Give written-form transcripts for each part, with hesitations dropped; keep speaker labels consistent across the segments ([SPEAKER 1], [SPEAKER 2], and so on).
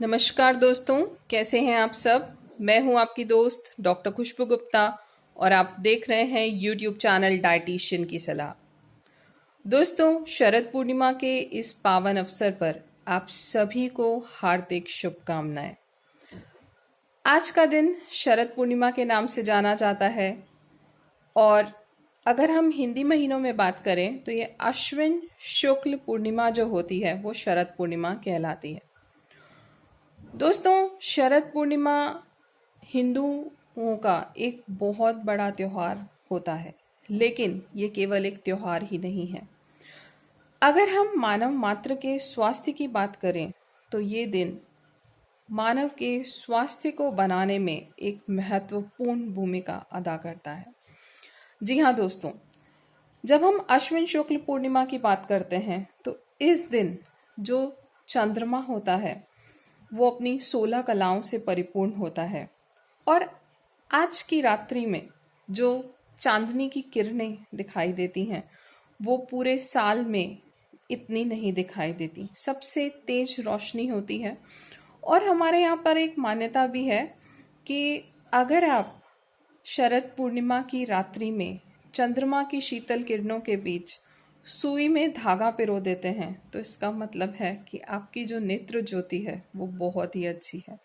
[SPEAKER 1] नमस्कार दोस्तों, कैसे हैं आप सब। मैं हूं आपकी दोस्त डॉक्टर खुशबू गुप्ता और आप देख रहे हैं यूट्यूब चैनल डाइटिशियन की सलाह। दोस्तों, शरद पूर्णिमा के इस पावन अवसर पर आप सभी को हार्दिक शुभकामनाएं। आज का दिन शरद पूर्णिमा के नाम से जाना जाता है और अगर हम हिंदी महीनों में बात करें तो ये अश्विन शुक्ल पूर्णिमा जो होती है वो शरद पूर्णिमा कहलाती है। दोस्तों, शरद पूर्णिमा हिंदुओं का एक बहुत बड़ा त्योहार होता है, लेकिन ये केवल एक त्योहार ही नहीं है। अगर हम मानव मात्र के स्वास्थ्य की बात करें तो ये दिन मानव के स्वास्थ्य को बनाने में एक महत्वपूर्ण भूमिका अदा करता है। जी हाँ दोस्तों, जब हम अश्विन शुक्ल पूर्णिमा की बात करते हैं तो इस दिन जो चंद्रमा होता है वो अपनी 16 कलाओं से परिपूर्ण होता है और आज की रात्रि में जो चांदनी की किरणें दिखाई देती हैं वो पूरे साल में इतनी नहीं दिखाई देती, सबसे तेज रोशनी होती है। और हमारे यहाँ पर एक मान्यता भी है कि अगर आप शरद पूर्णिमा की रात्रि में चंद्रमा की शीतल किरणों के बीच सुई में धागा पिरो देते हैं तो इसका मतलब है कि आपकी जो नेत्र ज्योति है वो बहुत ही अच्छी है।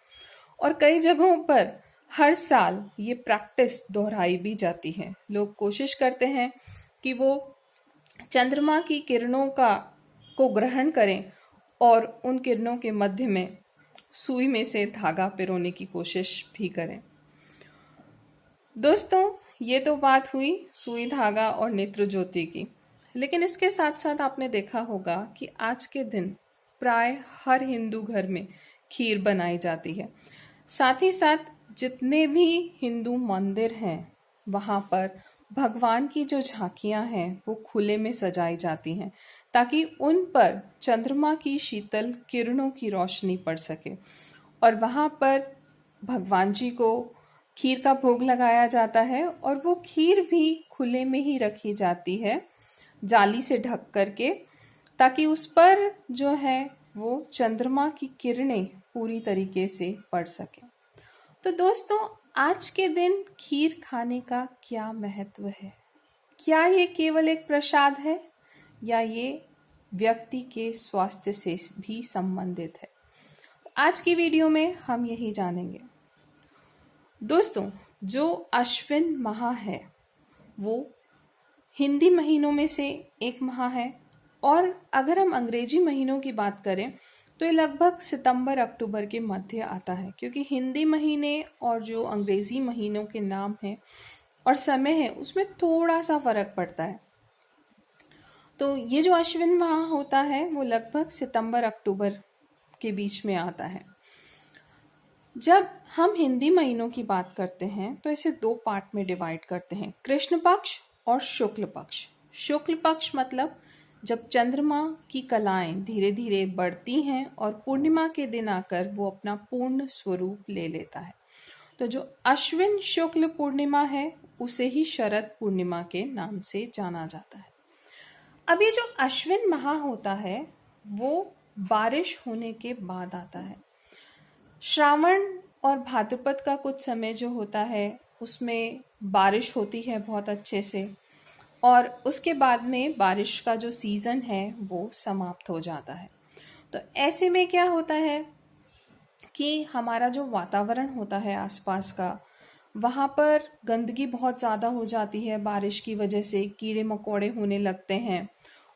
[SPEAKER 1] और कई जगहों पर हर साल ये प्रैक्टिस दोहराई भी जाती है। लोग कोशिश करते हैं कि वो चंद्रमा की किरणों को ग्रहण करें और उन किरणों के मध्य में सुई में से धागा पिरोने की कोशिश भी करें। दोस्तों, ये तो बात हुई सुई धागा और नेत्र ज्योति की, लेकिन इसके साथ साथ आपने देखा होगा कि आज के दिन प्राय हर हिंदू घर में खीर बनाई जाती है। साथ ही साथ जितने भी हिंदू मंदिर हैं वहाँ पर भगवान की जो झांकियाँ हैं वो खुले में सजाई जाती हैं ताकि उन पर चंद्रमा की शीतल किरणों की रोशनी पड़ सके। और वहाँ पर भगवान जी को खीर का भोग लगाया जाता है और वो खीर भी खुले में ही रखी जाती है, जाली से ढक करके, ताकि उस पर जो है वो चंद्रमा की किरणें पूरी तरीके से पड़ सके। तो दोस्तों, आज के दिन खीर खाने का क्या महत्व है? क्या ये केवल एक प्रसाद है या ये व्यक्ति के स्वास्थ्य से भी संबंधित है? आज की वीडियो में हम यही जानेंगे। दोस्तों, जो अश्विन माह है वो हिंदी महीनों में से एक माह है और अगर हम अंग्रेजी महीनों की बात करें तो ये लगभग सितंबर अक्टूबर के मध्य आता है, क्योंकि हिंदी महीने और जो अंग्रेजी महीनों के नाम हैं और समय है उसमें थोड़ा सा फर्क पड़ता है। तो ये जो अश्विन माह होता है वो लगभग सितंबर अक्टूबर के बीच में आता है। जब हम हिंदी महीनों की बात करते हैं तो इसे दो पार्ट में डिवाइड करते हैं, कृष्ण पक्ष और शुक्ल पक्ष। शुक्ल पक्ष मतलब जब चंद्रमा की कलाएं धीरे धीरे बढ़ती हैं और पूर्णिमा के दिन आकर वो अपना पूर्ण स्वरूप ले लेता है। तो जो अश्विन शुक्ल पूर्णिमा है उसे ही शरद पूर्णिमा के नाम से जाना जाता है। अब ये जो अश्विन माह होता है वो बारिश होने के बाद आता है। श्रावण और भाद्रपद का कुछ समय जो होता है उसमें बारिश होती है बहुत अच्छे से और उसके बाद में बारिश का जो सीज़न है वो समाप्त हो जाता है। तो ऐसे में क्या होता है कि हमारा जो वातावरण होता है आसपास का, वहाँ पर गंदगी बहुत ज़्यादा हो जाती है। बारिश की वजह से कीड़े मकोड़े होने लगते हैं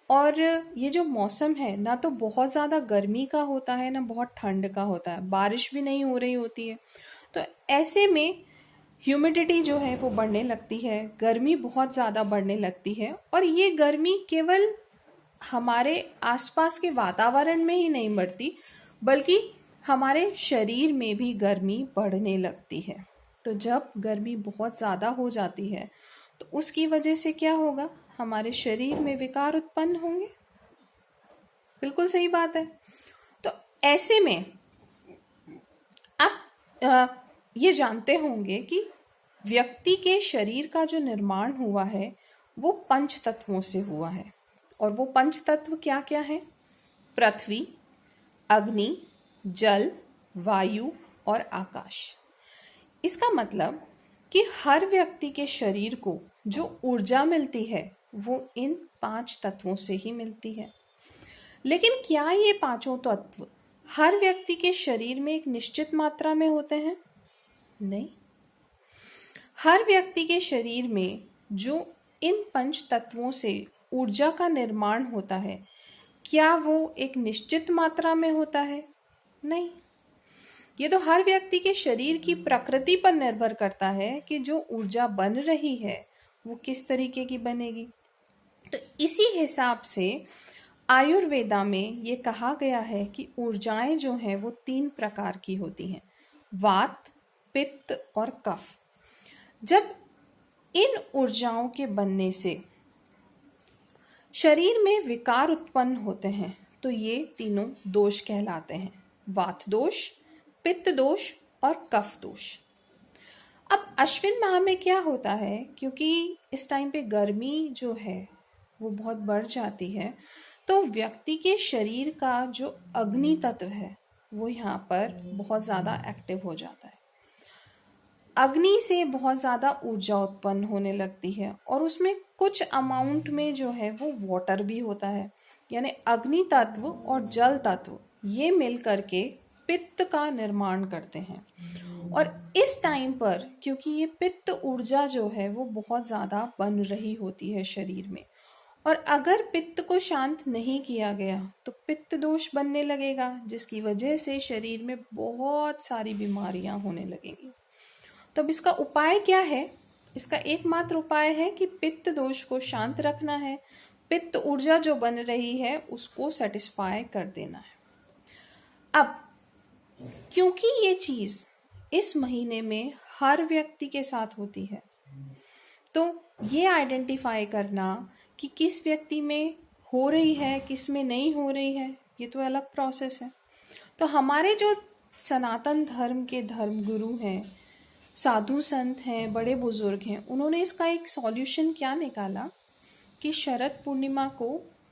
[SPEAKER 1] और ये जो मौसम है ना तो बहुत ज़्यादा गर्मी का होता है ना बहुत ठंड का होता है, बारिश भी नहीं हो रही होती है। तो ऐसे में ह्यूमिडिटी जो है वो बढ़ने लगती है, गर्मी बहुत ज़्यादा बढ़ने लगती है और ये गर्मी केवल हमारे आसपास के वातावरण में ही नहीं बढ़ती बल्कि हमारे शरीर में भी गर्मी बढ़ने लगती है। तो जब गर्मी बहुत ज़्यादा हो जाती है तो उसकी वजह से क्या होगा, हमारे शरीर में विकार उत्पन्न होंगे। बिल्कुल सही बात है। तो ऐसे में आप ये जानते होंगे कि व्यक्ति के शरीर का जो निर्माण हुआ है वो पंच तत्वों से हुआ है और वो पंच तत्व क्या क्या है? पृथ्वी, अग्नि, जल, वायु और आकाश। इसका मतलब कि हर व्यक्ति के शरीर को जो ऊर्जा मिलती है वो इन 5 तत्वों से ही मिलती है। लेकिन क्या ये पांचों तत्व हर व्यक्ति के शरीर में एक निश्चित मात्रा में होते हैं? नहीं। हर व्यक्ति के शरीर में जो इन 5 तत्वों से ऊर्जा का निर्माण होता है, क्या वो एक निश्चित मात्रा में होता है? नहीं। ये तो हर व्यक्ति के शरीर की प्रकृति पर निर्भर करता है कि जो ऊर्जा बन रही है वो किस तरीके की बनेगी। तो इसी हिसाब से आयुर्वेदा में ये कहा गया है कि ऊर्जाएं जो हैं वो 3 प्रकार की होती हैं, वात, पित्त और कफ। जब इन ऊर्जाओं के बनने से शरीर में विकार उत्पन्न होते हैं तो ये तीनों दोष कहलाते हैं, वात दोष, पित्त दोष और कफ दोष। अब अश्विन माह में क्या होता है, क्योंकि इस टाइम पे गर्मी जो है वो बहुत बढ़ जाती है, तो व्यक्ति के शरीर का जो अग्नि तत्व है वो यहाँ पर बहुत ज़्यादा एक्टिव हो जाता है। अग्नि से बहुत ज़्यादा ऊर्जा उत्पन्न होने लगती है और उसमें कुछ अमाउंट में जो है वो वाटर भी होता है, यानी अग्नि तत्व और जल तत्व ये मिल करके पित्त का निर्माण करते हैं। और इस टाइम पर क्योंकि ये पित्त ऊर्जा जो है वो बहुत ज़्यादा बन रही होती है शरीर में, और अगर पित्त को शांत नहीं किया गया तो पित्त दोष बनने लगेगा, जिसकी वजह से शरीर में बहुत सारी बीमारियां होने लगेंगी। तो अब इसका उपाय क्या है? इसका एकमात्र उपाय है कि पित्त दोष को शांत रखना है, पित्त ऊर्जा जो बन रही है उसको सेटिस्फाई कर देना है। अब क्योंकि ये चीज इस महीने में हर व्यक्ति के साथ होती है, तो ये आइडेंटिफाई करना कि किस व्यक्ति में हो रही है, किस में नहीं हो रही है, ये तो अलग प्रोसेस है। तो हमारे जो सनातन धर्म के धर्म गुरु हैं, साधु संत हैं, बड़े बुजुर्ग हैं, उन्होंने इसका एक सॉल्यूशन क्या निकाला कि शरद पूर्णिमा को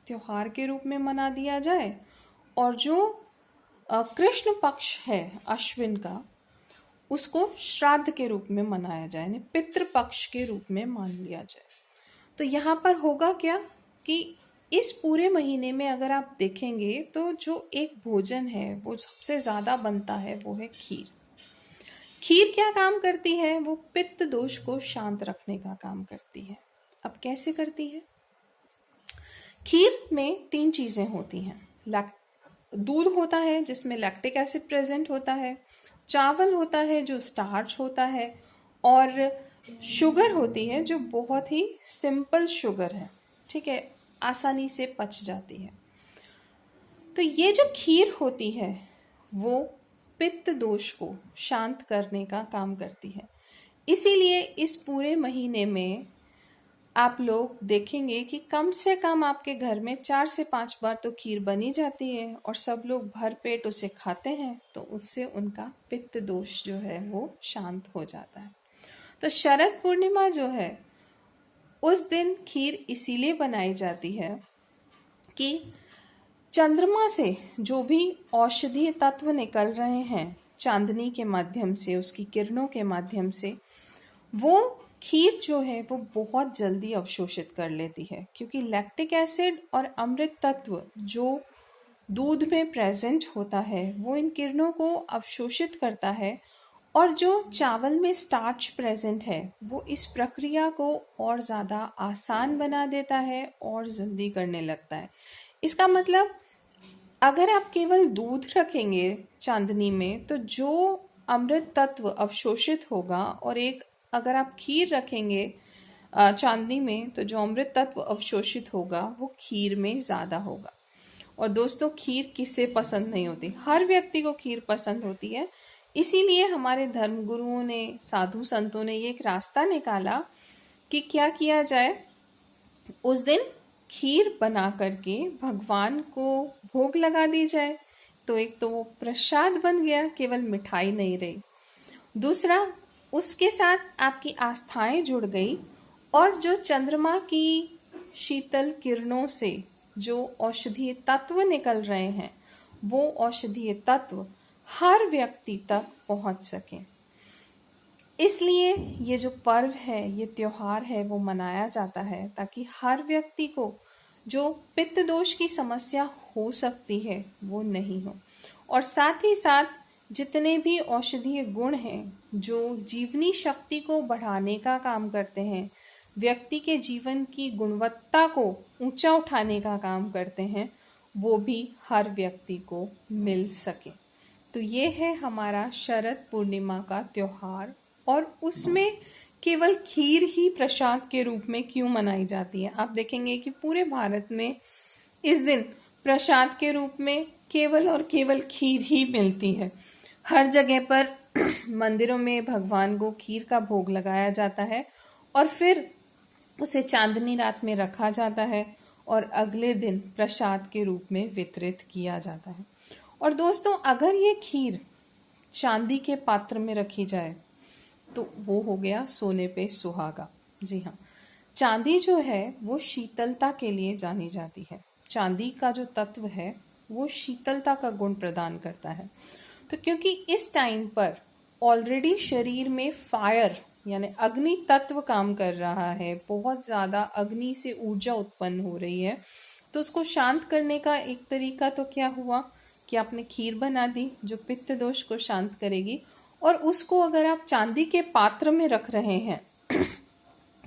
[SPEAKER 1] त्योहार के रूप में मना दिया जाए और जो कृष्ण पक्ष है अश्विन का उसको श्राद्ध के रूप में मनाया जाए, यानी पितृ पक्ष के रूप में मान लिया जाए। तो यहाँ पर होगा क्या कि इस पूरे महीने में अगर आप देखेंगे तो जो एक भोजन है वो सबसे ज़्यादा बनता है वो है खीर। खीर क्या काम करती है? वो पित्त दोष को शांत रखने का काम करती है। अब कैसे करती है? खीर में 3 चीज़ें होती हैं। दूध होता है जिसमें लैक्टिक एसिड प्रेजेंट होता है, चावल होता है जो स्टार्च होता है, और शुगर होती है जो बहुत ही सिंपल शुगर है, ठीक है, आसानी से पच जाती है। तो ये जो खीर होती है वो पित्त दोष को शांत करने का काम करती है। इसीलिए इस पूरे महीने में आप लोग देखेंगे कि कम से कम आपके घर में 4 से 5 बार तो खीर बनी जाती है और सब लोग भर पेट उसे खाते हैं, तो उससे उनका पित्त दोष जो है वो शांत हो जाता है। तो शरद पूर्णिमा जो है उस दिन खीर इसीलिए बनाई जाती है कि चंद्रमा से जो भी औषधीय तत्व निकल रहे हैं चांदनी के माध्यम से, उसकी किरणों के माध्यम से, वो खीर जो है वो बहुत जल्दी अवशोषित कर लेती है, क्योंकि लैक्टिक एसिड और अमृत तत्व जो दूध में प्रेजेंट होता है वो इन किरणों को अवशोषित करता है, और जो चावल में स्टार्च प्रेजेंट है वो इस प्रक्रिया को और ज़्यादा आसान बना देता है और जल्दी करने लगता है। इसका मतलब अगर आप केवल दूध रखेंगे चांदनी में तो जो अमृत तत्व अवशोषित होगा, और एक अगर आप खीर रखेंगे चांदनी में तो जो अमृत तत्व अवशोषित होगा वो खीर में ज़्यादा होगा। और दोस्तों, खीर किसे पसंद नहीं होती? हर व्यक्ति को खीर पसंद होती है। इसीलिए हमारे धर्म गुरुओं ने, साधु संतों ने ये एक रास्ता निकाला कि क्या किया जाए, उस दिन खीर बना करके भगवान को भोग लगा दी जाए। तो एक तो वो प्रसाद बन गया, केवल मिठाई नहीं रही। दूसरा, उसके साथ आपकी आस्थाएं जुड़ गई, और जो चंद्रमा की शीतल किरणों से जो औषधीय तत्व निकल रहे हैं वो औषधीय तत्व हर व्यक्ति तक पहुंच सके। इसलिए ये जो पर्व है, ये त्योहार है, वो मनाया जाता है ताकि हर व्यक्ति को जो पित्त दोष की समस्या हो सकती है वो नहीं हो, और साथ ही साथ जितने भी औषधीय गुण हैं जो जीवनी शक्ति को बढ़ाने का काम करते हैं, व्यक्ति के जीवन की गुणवत्ता को ऊंचा उठाने का काम करते हैं, वो भी हर व्यक्ति को मिल सके। तो ये है हमारा शरद पूर्णिमा का त्योहार, और उसमें केवल खीर ही प्रसाद के रूप में क्यों मनाई जाती है। आप देखेंगे कि पूरे भारत में इस दिन प्रसाद के रूप में केवल और केवल खीर ही मिलती है। हर जगह पर मंदिरों में भगवान को खीर का भोग लगाया जाता है और फिर उसे चांदनी रात में रखा जाता है और अगले दिन प्रसाद के रूप में वितरित किया जाता है। और दोस्तों, अगर ये खीर चांदी के पात्र में रखी जाए तो वो हो गया सोने पे सुहागा। जी हाँ, चांदी जो है वो शीतलता के लिए जानी जाती है। चांदी का जो तत्व है वो शीतलता का गुण प्रदान करता है। तो क्योंकि इस टाइम पर ऑलरेडी शरीर में फायर यानी अग्नि तत्व काम कर रहा है, बहुत ज्यादा अग्नि से ऊर्जा उत्पन्न हो रही है, तो उसको शांत करने का एक तरीका तो क्या हुआ कि आपने खीर बना दी जो पित्त दोष को शांत करेगी, और उसको अगर आप चांदी के पात्र में रख रहे हैं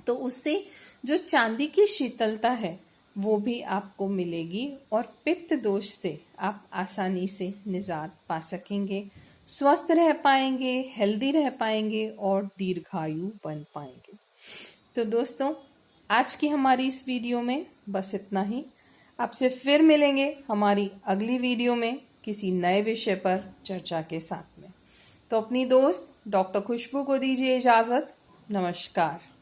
[SPEAKER 1] तो उससे जो चांदी की शीतलता है वो भी आपको मिलेगी और पित्त दोष से आप आसानी से निजात पा सकेंगे, स्वस्थ रह पाएंगे, हेल्दी रह पाएंगे और दीर्घायु बन पाएंगे। तो दोस्तों, आज की हमारी इस वीडियो में बस इतना ही। आपसे फिर मिलेंगे हमारी अगली वीडियो में किसी नए विषय पर चर्चा के साथ में। तो अपनी दोस्त डॉक्टर खुशबू को दीजिए इजाजत। नमस्कार।